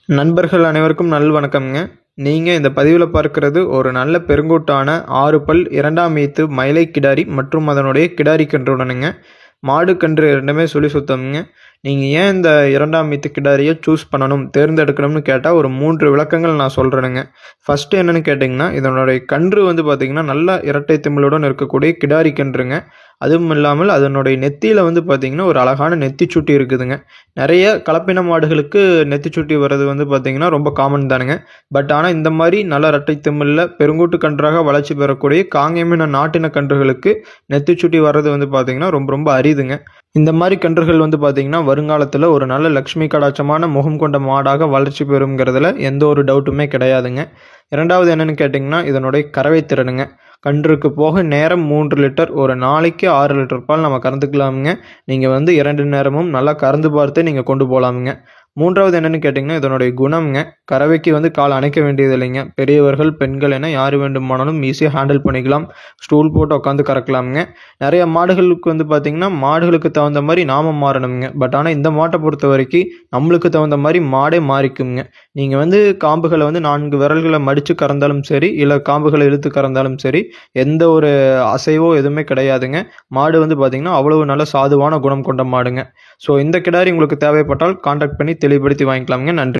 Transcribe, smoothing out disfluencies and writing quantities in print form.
நண்பர்கள் அனைவருக்கும் நல்வணக்கம்ங்க. நீங்கள் இந்த பதிவில் பார்க்கிறது ஒரு நல்ல பெருங்கூட்டான 6 பல் 2ஆம் ஈத்து மயிலை கிடாரி மற்றும் அதனுடைய கிடாரி கன்றுடனுங்க. மாடு கன்று இரண்டுமே சுழி சுத்தம்ங்க. நீங்கள் ஏன் இந்த 2ஆம் ஈத்து கிடாரியை சூஸ் பண்ணணும் தேர்ந்தெடுக்கணும்னு கேட்டால் ஒரு 3 விளக்கங்கள் நான் சொல்கிறேனுங்க. ஃபஸ்ட்டு என்னென்னு கேட்டிங்கன்னா, இதனுடைய கன்று பார்த்திங்கன்னா நல்லா இரட்டை திமிழுடன் இருக்கக்கூடிய கிடாரி கன்றுங்க. அதுவும் இல்லாமல் அதனுடைய நெத்தியில் பார்த்திங்கன்னா ஒரு அழகான நெத்திச்சுட்டி இருக்குதுங்க. நிறைய கலப்பின மாடுகளுக்கு நெத்திச்சுட்டி வர்றது பார்த்திங்கன்னா ரொம்ப காமன் தானுங்க. பட் ஆனால் இந்த மாதிரி நல்ல இரட்டை திமிழில் பெருங்கூட்டு கன்றாக வளர்ச்சி பெறக்கூடிய காங்கேயமின நாட்டின கன்றுகளுக்கு நெத்திச்சுட்டி வர்றது பார்த்திங்கன்னா ரொம்ப ரொம்ப அரிதுங்க. இந்த மாதிரி கன்றுகள் பார்த்திங்கன்னா வருங்காலத்தில் ஒரு நல்ல லக்ஷ்மி கடாட்சமான முகம் கொண்ட மாடாக வளர்ச்சி பெறுங்கிறதுல எந்த ஒரு டவுட்டுமே கிடையாதுங்க. இரண்டாவது என்னென்னு கேட்டிங்கன்னா, இதனுடைய கறவை திறனுங்க. கன்றுக்கு போக நேரம் 3 லிட்டர், ஒரு நாளைக்கு 6 லிட்டர் பால் நம்ம கறந்துக்கலாமுங்க. நீங்கள் 2 நேரமும் நல்லா கறந்து பார்த்து நீங்கள் கொண்டு போகலாமுங்க. மூன்றாவது என்னென்னு கேட்டிங்கன்னா, இதனுடைய குணம்ங்க. கறவைக்கு கால் அணைக்க வேண்டியது இல்லைங்க. பெரியவர்கள், பெண்கள் என யார் வேண்டுமானாலும் ஈஸியாக ஹேண்டில் பண்ணிக்கலாம். ஸ்டூல் போட்டு உட்காந்து கறக்கலாமுங்க. நிறைய மாடுகளுக்கு பார்த்திங்கன்னா மாடுகளுக்கு தகுந்த மாதிரி நாம மாறணுங்க. பட் ஆனால் இந்த மாட்டை பொறுத்த வரைக்கும் நம்மளுக்கு தகுந்த மாதிரி மாடே மாறிக்குங்க. நீங்கள் காம்புகளை 4 விரல்களை மடித்து கறந்தாலும் சரி, இல்லை காம்புகளை இழுத்து கறந்தாலும் சரி, எந்த ஒரு அசைவோ எதுவுமே கிடையாதுங்க. மாடு பார்த்திங்கன்னா அவ்வளவு நல்ல சாதுவான குணம் கொண்ட மாடுங்க. ஸோ இந்த கிடாரி உங்களுக்கு தேவைப்பட்டால் கான்டாக்ட் பண்ணி தெளிவுபடுத்தி வாங்கிக்கலாமுங்க. நன்றி.